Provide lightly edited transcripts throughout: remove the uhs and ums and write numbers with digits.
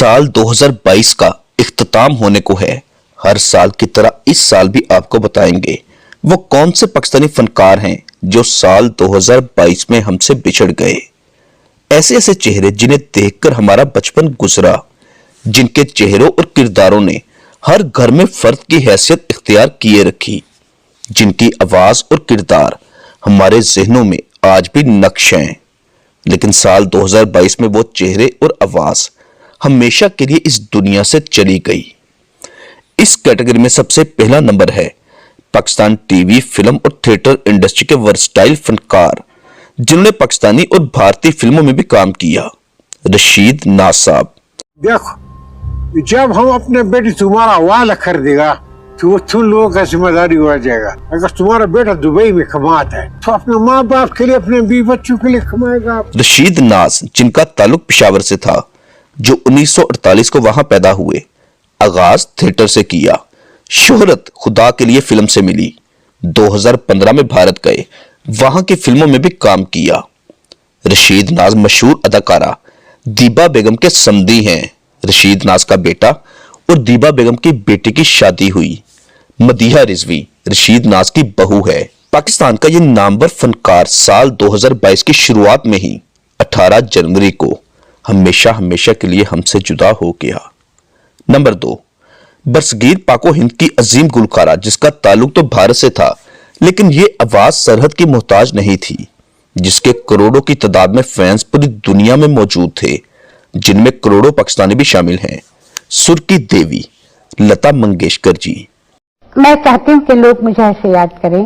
साल 2022 का इख्तिताम होने को है। हर साल की तरह इस साल भी आपको बताएंगे वो कौन से पाकिस्तानी फनकार हैं जो साल 2022 में हमसे बिछड़ गए। ऐसे ऐसे चेहरे जिन्हें देखकर हमारा बचपन गुजरा, जिनके चेहरों और किरदारों ने हर घर में फर्द की हैसियत इख्तियार किए रखी, जिनकी आवाज और किरदार हमारे जहनों में आज भी नक्श हैं। लेकिन साल 2022 में वो चेहरे और आवाज हमेशा के लिए इस दुनिया से चली गई। इस कैटेगरी में सबसे पहला नंबर है पाकिस्तान टीवी, फिल्म और थिएटर इंडस्ट्री के वर्सटाइल फनकार जिन्होंने पाकिस्तानी और भारतीय फिल्मों में भी काम किया, रशीद नाज साहब। देखो, जब हम अपने बेटे तुम्हारा वाला खरीदेगा तो तुम लोगों का जिम्मेदारी हो जाएगा। अगर तुम्हारा बेटा दुबई में कमाता है तो अपने माँ बाप के लिए, अपने बीवी बच्चों के लिए कमाएगा। रशीद नाज, जिनका ताल्लुक पेशावर से था, जो 1948 को वहां पैदा हुए, आगाज थिएटर से किया, शोहरत खुदा के लिए फिल्म से मिली, 2015 में भारत गए, वहां की फिल्मों में भी काम किया। रशीद नाज मशहूर अदाकारा दीबा बेगम के समधी हैं। रशीद नाज का बेटा और दीबा बेगम की बेटी की शादी हुई। मदीहा रिजवी रशीद नाज की बहू है। पाकिस्तान का ये नामवर फनकार साल 2022 की शुरुआत में ही 18 जनवरी को हमेशा हमेशा के लिए हमसे जुदा हो गया। नंबर 2, बरसगीर पाको हिंद की अजीम गुलकारा जिसका ताल्लुक तो भारत से था, लेकिन ये आवाज सरहद की मोहताज नहीं थी, जिसके करोड़ों की तादाद में फैंस पूरी दुनिया में मौजूद थे, जिनमें करोड़ों पाकिस्तानी भी शामिल हैं। सुर की देवी लता मंगेशकर जी। मैं चाहती हूँ कि लोग मुझे ऐसे याद करें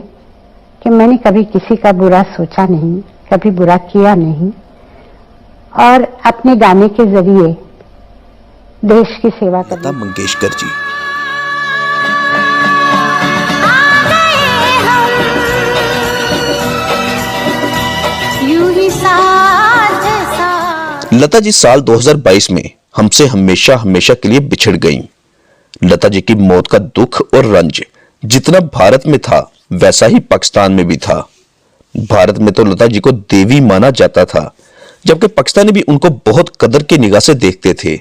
कि मैंने कभी किसी का बुरा सोचा नहीं, कभी बुरा किया नहीं, और अपने गाने के जरिए देश की सेवा करना। लता मंगेशकर जी। लता जी साल 2022 में हमसे हमेशा हमेशा के लिए बिछड़ गईं। लता जी की मौत का दुख और रंज जितना भारत में था वैसा ही पाकिस्तान में भी था। भारत में तो लता जी को देवी माना जाता था, जबकि पाकिस्तानी भी उनको बहुत कदर की निगाह से देखते थे।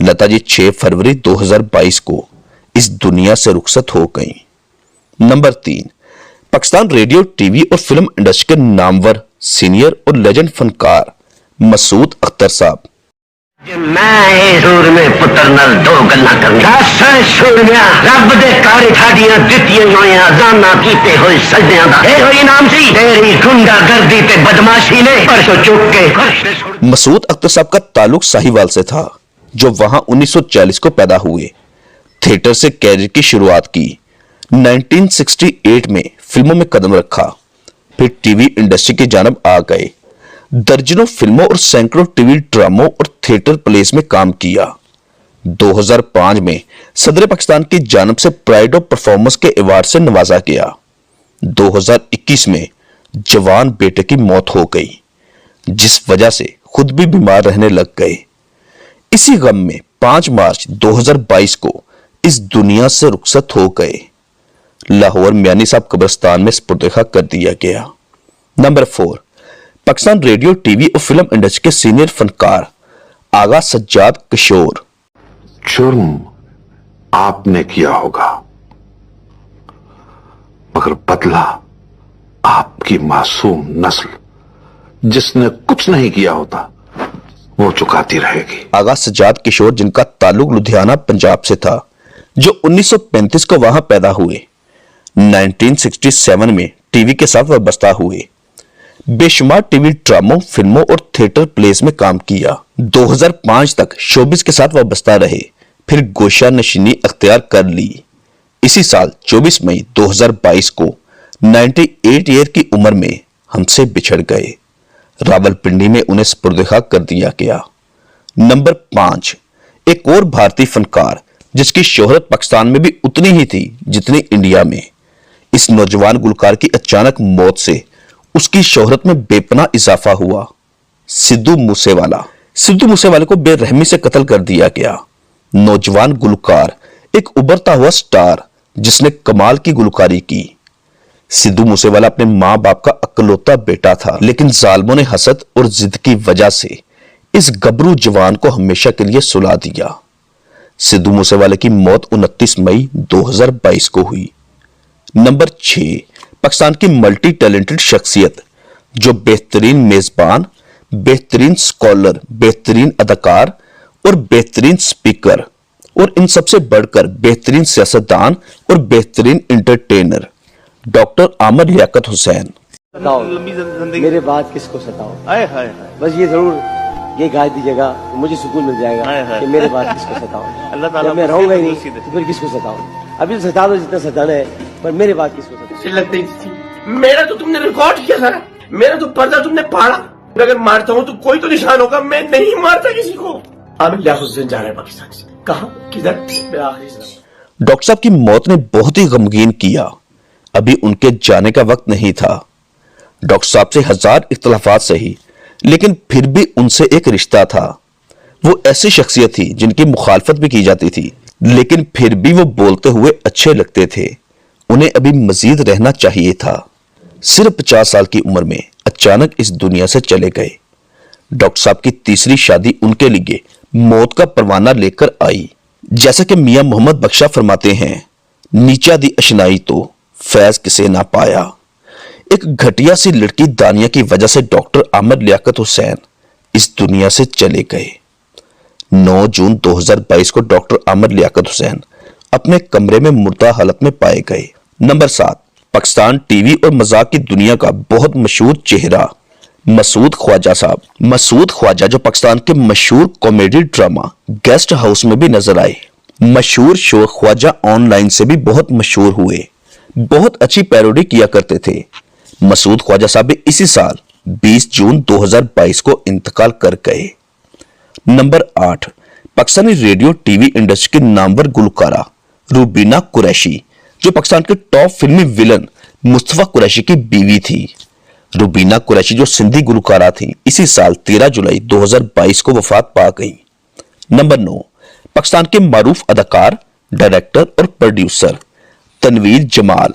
लता जी 6 फरवरी 2022 को इस दुनिया से रुखसत हो गईं। नंबर 3, पाकिस्तान रेडियो, टीवी और फिल्म इंडस्ट्री के नामवर सीनियर और लेजेंड फनकार मसूद अख्तर साहब। मैं सूर में पुत्र नल 2 गल्ला करूंगा। सूरमिया रब दे कारी ठाडियां दित्तियां होइयां जाना कीते होए सजदियां दा ए होई नाम सी तेरी गुंडागर्दी ते बदमाशी ने परसों चुक के। मसूद अख्तर साहब का ताल्लुक साहिवाल से था, जो वहां 1940 को पैदा हुए। थिएटर से कैरियर की शुरुआत की, 1968 में फिल्मों में कदम रखा, फिर टीवी इंडस्ट्री की जानब आ गए। दर्जनों फिल्मों और सैकड़ों टीवी ड्रामों और थिएटर प्लेस में काम किया। 2005 में सदर पाकिस्तान की जानब से प्राइड ऑफ परफॉर्मेंस के अवार्ड से नवाजा गया। 2021 में जवान बेटे की मौत हो गई, जिस वजह से खुद भी बीमार रहने लग गए। इसी गम में 5 मार्च 2022 को इस दुनिया से रुखसत हो गए। लाहौर मियानी साहब कब्रिस्तान में सुपुर्द कर दिया गया। नंबर 4, पाकिस्तान रेडियो, टीवी और फिल्म इंडस्ट्री के सीनियर फनकार आगा सज्जाद किशोर। जुर्म आपने किया होगा, मगर बदला आपकी मासूम नस्ल जिसने कुछ नहीं किया होता वो चुकाती रहेगी। आगा सज्जाद किशोर, जिनका ताल्लुक लुधियाना पंजाब से था, जो 1935 को वहां पैदा हुए, 1967 में टीवी के साथ वाबस्ता हुए, बेशुमार टीवी ड्रामों, फिल्मों और थिएटर प्लेस में काम किया। 2005 तक शोबिस के साथ वाबस्ता रहे, फिर गोशा नशीनी अख्तियार कर ली। इसी साल 24 मई 2022 को 98 ईयर की उम्र में हमसे बिछड़ गए। रावलपिंडी में उन्हें सुपुर्द कर दिया गया। नंबर 5, एक और भारतीय फनकार जिसकी शोहरत पाकिस्तान में भी उतनी ही थी जितनी इंडिया में। इस नौजवान गुलकार की अचानक मौत से उसकी शोहरत में बेपनाह इजाफा हुआ। सिद्धू मूसेवाला। सिद्धू मूसेवाले को बेरहमी से कत्ल कर दिया गया। नौजवान गुलकार एक उभरता हुआ स्टार जिसने कमाल की गुलकारी की। सिद्धू मूसेवाला अपने मां बाप का इकलौता बेटा था, लेकिन जालिमों ने हसद और जिद की वजह से इस गबरू जवान को हमेशा के लिए सुला दिया। सिद्धू मूसेवाले की मौत 29 मई 2022 को हुई। नंबर 6, पाकिस्तान की मल्टी टैलेंटेड शख्सियत जो बेहतरीन मेजबान, बेहतरीन स्कॉलर, बेहतरीन अदाकार और बेहतरीन स्पीकर और इन सबसे बढ़कर बेहतरीन सियासतदान और बेहतरीन एंटरटेनर डॉक्टर आमिर लियाकत हुसैन। सताओ मेरे बाद किसको सताओ, बस ये जरूर ये गाय दीजिएगा तो मुझे सुकून मिल जाएगा कि मेरे बाद किसको सताओ। जब मैं रहूंगा ही नहीं तो फिर किसको सताओ। अभी तो सता दो जितना सताना है, पर मेरे बाद किसको सताओ। मेरा तो तुमने रिकॉर्ड किया सारा, मेरा तो पर्दा तुमने फाड़ा। अगर मारता हूँ तो कोई तो निशान होगा, मैं नहीं मारता किसी को। आमिर लियाकत हुसैन जा रहे हैं पाकिस्तान से, कहाँ किधर? डॉक्टर साहब की मौत ने बहुत ही गमगीन किया। अभी उनके जाने का वक्त नहीं था। डॉक्टर साहब से हजार इख्तलाफात सही, लेकिन फिर भी उनसे एक रिश्ता था। वो ऐसी शख्सियत थी जिनकी मुखालफत भी की जाती थी, लेकिन फिर भी वो बोलते हुए अच्छे लगते थे। उन्हें अभी मजीद रहना चाहिए था। सिर्फ 50 साल की उम्र में अचानक इस दुनिया से चले गए। डॉक्टर साहब की तीसरी शादी उनके लिए मौत का परवाना लेकर आई। जैसा कि मियां मोहम्मद बख्शा फरमाते हैं, नीचा दी अशनाई तो फैज किसे ना पाया। एक घटिया सी लड़की दानिया की वजह से डॉक्टर आमिर लियाकत हुसैन इस दुनिया से चले गए। 9 जून 2022 को डॉक्टर आमिर लियाकत हुसैन अपने कमरे में मुर्दा हालत में पाए गए। नंबर 7, पाकिस्तान टीवी और मजाक की दुनिया का बहुत मशहूर चेहरा मसूद ख्वाजा साहब। मसूद ख्वाजा जो पाकिस्तान के मशहूर कॉमेडी ड्रामा गेस्ट हाउस में भी नजर आए। मशहूर शो ख्वाजा ऑनलाइन से भी बहुत मशहूर हुए। बहुत अच्छी पैरोडी किया करते थे। मसूद ख्वाजा साहब भी इसी साल 20 जून 2022 को इंतकाल कर गए। Number 8, Pakistani radio TV industry की नामवर गुलकारा रूबीना कुरैशी जो पाकिस्तान के टॉप फिल्मी विलन मुस्तफा कुरैशी की बीवी थी। रूबीना कुरैशी जो सिंधी गुलकारा थी, इसी साल 13 जुलाई 2022 को वफात पा गई। नंबर 9, पाकिस्तान के मारूफ अदाकार, डायरेक्टर और प्रोड्यूसर तनवीर जमाल।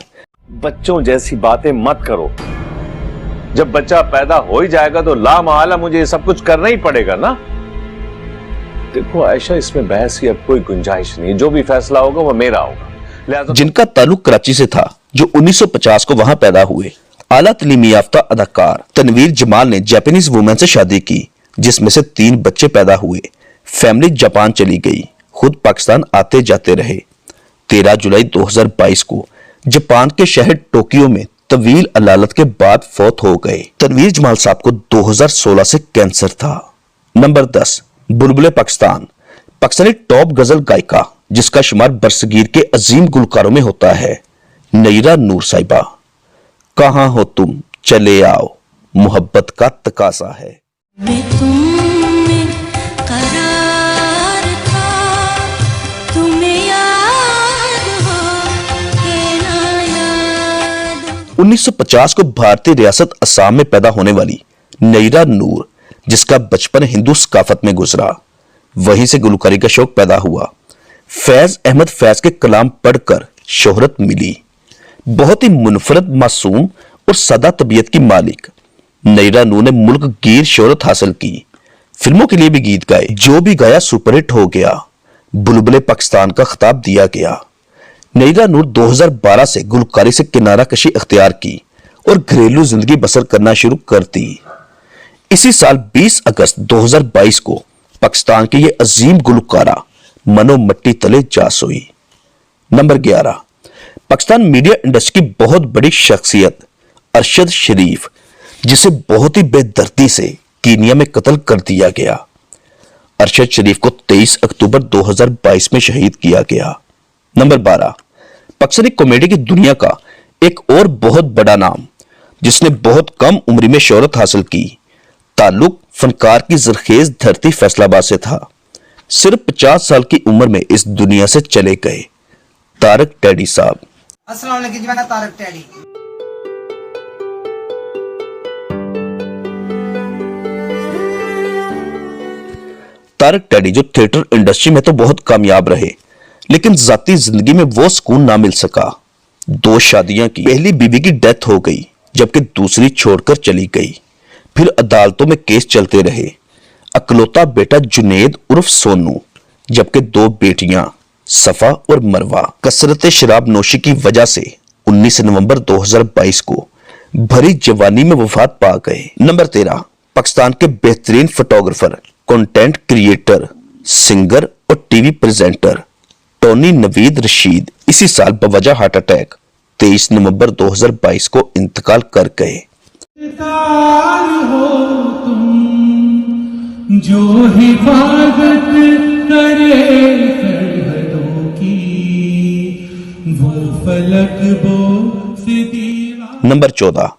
बच्चों जैसी बातें मत करो। जब बच्चा पैदा हो ही जाएगा तो लामहला मुझे ये सब कुछ करना ही पड़ेगा ना। देखो आयशा, इसमें बहस की अब कोई गुंजाइश नहीं। जो भी फैसला होगा वो मेरा होगा। लिहाजा जिनका ताल्लुक कराची से था, जो 1950 को वहां पैदा हुए। आला तलीमी याफ्ता अदाकार तनवीर जमाल ने जापानीज वुमेन से शादी की, जिसमें से 3 बच्चे पैदा हुए। फैमिली जापान चली गई, खुद पाकिस्तान आते जाते रहे। 13 जुलाई 2022 को जापान के शहर टोक्यो में तवील अलालत के बाद फौत हो गए। तनवीर जमाल साहब को 2016 से कैंसर था। नंबर 10, बुलबुले पाकिस्तान, पाकिस्तानी टॉप गजल गायिका जिसका शुमार बरसगीर के अजीम गुलकारों में होता है, नईरा नूर साहिबा। कहां हो तुम चले आओ, मोहब्बत का तकाजा है। मैं तुम में करार था, तुम्हें याद हो के ना याद। 1950 को भारतीय रियासत असम में पैदा होने वाली नईरा नूर, जिसका बचपन हिंदू सकाफत में गुजरा, वहीं से गुलकारी का शौक पैदा हुआ। फैज अहमद फैज के कलाम पढ़कर शोहरत मिली। बहुत ही मुनफरद, मासूम और सदा तबीयत की मालिक नईरा नूर ने मुल्क गीर शोहरत हासिल की। फिल्मों के लिए भी गीत गाए, जो भी गाया सुपरहिट हो गया। बुलबुले पाकिस्तान का खिताब दिया गया। नईरा नूर 2012 से गुलकारी से किनारा कशी अख्तियार की और घरेलू जिंदगी बसर करना शुरू कर दी। इसी साल 20 अगस्त 2022 को पाकिस्तान के ये अजीम गुलकारा मनो मट्टी तले जा सोई। नंबर 11, पाकिस्तान मीडिया इंडस्ट्री की बहुत बड़ी शख्सियत अरशद शरीफ, जिसे बहुत ही बेदर्दी से कीनिया में कत्ल कर दिया गया। अरशद शरीफ को 23 अक्टूबर 2022 में शहीद किया गया। नंबर 12, पाकिस्तानी कॉमेडी की दुनिया का एक और बहुत बड़ा नाम, जिसने बहुत कम उम्र में शोहरत हासिल की, ताल्लुक फनकार की जरखेज धरती फैसलाबाद से था। सिर्फ 50 साल की उम्र में इस दुनिया से चले गए। तारक टैडी साहब। अस्सलाम वालेकुम जी, मैं तारक टैडी। तारक टैडी जो थिएटर इंडस्ट्री में तो बहुत कामयाब रहे, लेकिन जाती जिंदगी में वो सुकून ना मिल सका। 2 शादियां की, पहली बीवी की डेथ हो गई, जबकि दूसरी छोड़कर चली गई। फिर अदालतों में केस चलते रहे। अकलौता बेटा जुनेद उर्फ सोनू, जबकि 2 बेटियां सफा और मरवा कसरत शराब नोशी की वजह से 19 नवंबर 2022 को भरी जवानी में वफात पा गए। नंबर 13, पाकिस्तान के बेहतरीन फोटोग्राफर, कंटेंट क्रिएटर, सिंगर और TV presenter Tony Naveed Rashid इसी साल बवजह हार्ट अटैक 23 नवंबर 2022 को इंतकाल कर गए। जो हिफाजत करे सरहदों की, वो फलक से दीवार। नंबर 14,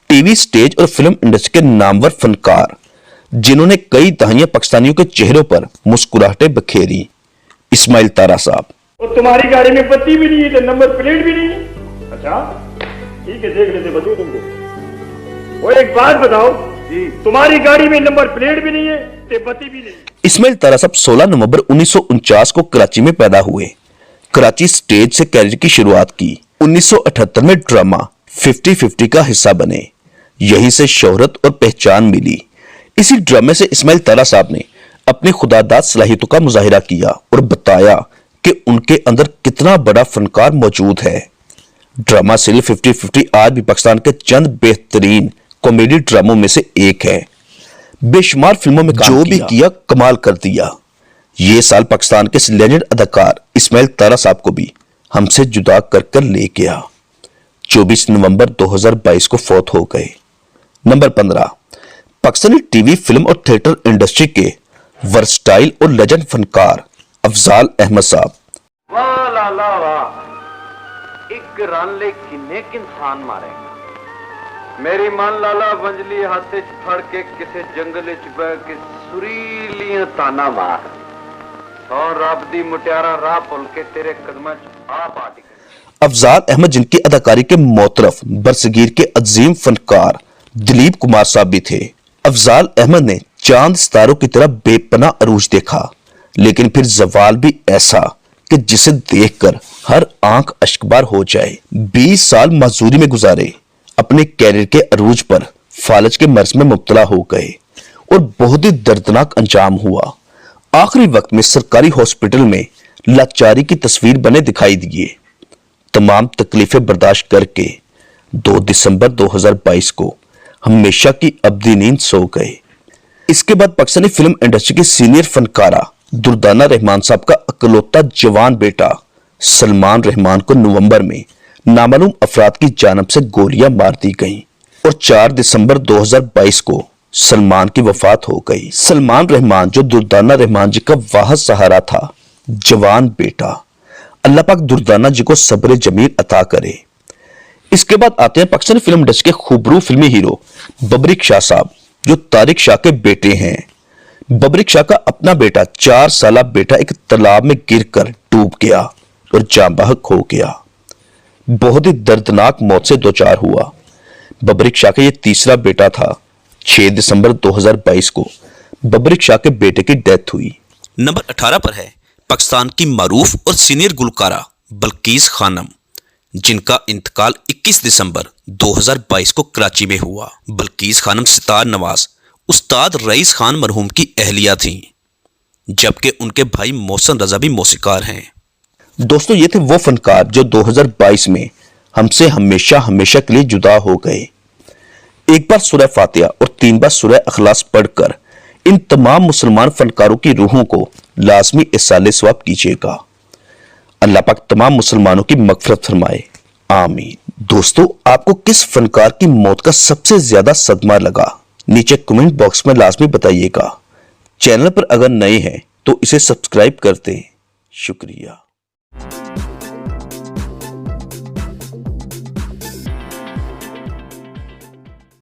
टीवी, स्टेज और फिल्म इंडस्ट्री के नामवर फनकार जिन्होंने कई दहाइयां पाकिस्तानियों के चेहरों पर मुस्कुराहटें बखेरी, इस्माइल तारा साहब। और तुम्हारी गाड़ी में बत्ती भी नहीं है, नंबर प्लेट भी नहीं है। अच्छा ठीक है, देख लेते बताओ तुमको। वो एक बात बताओ जी, तुम्हारी गाड़ी में नंबर प्लेट भी नहीं है, बत्ती भी नहीं। इस्माइल तारा साहब 16 नवंबर 1949 को कराची में पैदा हुए। कराची स्टेज से कैरियर की शुरुआत की। 1978 में ड्रामा 50-50 का हिस्सा बने। यहीं से शोहरत और पहचान मिली। इसी ड्रामे से इस्माइल तारा साहब ने अपनी खुदादाद सलाहियतों का मुजाहिरा किया और बताया कि उनके अंदर कितना बड़ा फनकार मौजूद है। ड्रामा सीरियल 50-50 आज भी पाकिस्तान के चंद बेहतरीन कॉमेडी ड्रामों में से एक है। बेशुमार फिल्मों में जो भी किया कमाल कर दिया। ये साल पाकिस्तान के लेजेंड अदाकार इस्माइल तारा साहब को भी हमसे जुदा कर ले गया। 24 नवंबर 2022 को फौत हो गए। नंबर 15, पाकिस्तानी टीवी, फिल्म और थिएटर इंडस्ट्री के वर्सटाइल और लेजेंड फनकार अफजाल अहमद साहब। वाह लाला वाह, एक रन ले किन्ने इंसान मारेगा। मेरी मन लाला वंजली हाथे च फड़ के किसे जंगल च बह के सुरीलियां ताना मार, सौ रब दी मुटियारा राह भुल के तेरे कदमां च आ पाटी। अफजाल अहमद जिनकी अदाकारी के मोतरफ बरसगीर के अजीम फनकार दिलीप कुमार साहब भी थे। अफजाल अहमद ने चांद सितारों की तरह बेपनाह अरूज देखा, लेकिन फिर जवाल भी ऐसा कि जिसे देखकर हर आंख अश्कबार हो जाए। 20 साल मजदूरी में गुजारे। अपने कैरियर के अरूज पर फालज के मर्ज में मुब्तला हो गए और बहुत ही दर्दनाक अंजाम हुआ। आखिरी वक्त में सरकारी हॉस्पिटल में लाचारी की तस्वीर बने दिखाई दिए। तमाम तकलीफें बर्दाश्त करके 2 दिसंबर 2022 को हमेशा की अब्दी नींद सो गए। इसके बाद पाकिस्तानी फिल्म इंडस्ट्री की सीनियर फनकारा दुर्दाना रहमान साहब का अकलौता जवान बेटा सलमान रहमान को नवंबर में नामालूम अफराद की जानिब से गोलियां मार दी गईं और 4 दिसंबर 2022 को सलमान की वफात हो गई। सलमान रहमान जो दुर्दाना रहमान जी का वाहिद सहारा था, जवान बेटा, अल्लाह पाक दुर्दाना जी को सब्र जमील अता करे। इसके बाद आते हैं पाकिस्तानी फिल्म इंडस्ट्री के खूबरू फिल्मी हीरो बबरिक शाह साहब, जो तारिक शाह के बेटे हैं। बबरिक शाह का अपना बेटा 4 साल बेटा एक तालाब में गिरकर डूब गया और जान बहक हो गया। बहुत ही दर्दनाक मौत से दोचार हुआ। बबरिक शाह का यह तीसरा बेटा था। 6 दिसंबर 2022 को बबरिक शाह के बेटे की डेथ हुई। नंबर 18 पर है पाकिस्तान की मारूफ और सीनियर गुलकारा बल्कीस खानम, जिनका इंतकाल 21 दिसंबर 2022 को कराची में हुआ। बल्कीस खानम सितार नवाज उस्ताद रईस खान मरहूम की अहलिया थीं, जबकि उनके भाई मोहसिन रजा भी मौसीकार हैं। दोस्तों, ये थे वो फनकार जो 2022 में हमसे हमेशा हमेशा के लिए जुदा हो गए। एक बार सूरह फातिहा और 3 बार सूरह अखलास पढ़कर इन तमाम मुसलमान फनकारों की रूहों को लाजमी इसाले सवाब कीजिएगा। अल्लाह पाक तमाम मुसलमानों की मगफरत फरमाए, आमीन। दोस्तों, आपको किस फनकार की मौत का सबसे ज्यादा सदमा लगा, नीचे कमेंट बॉक्स में लाजमी बताइएगा। चैनल पर अगर नए हैं तो इसे सब्सक्राइब कर दें। शुक्रिया।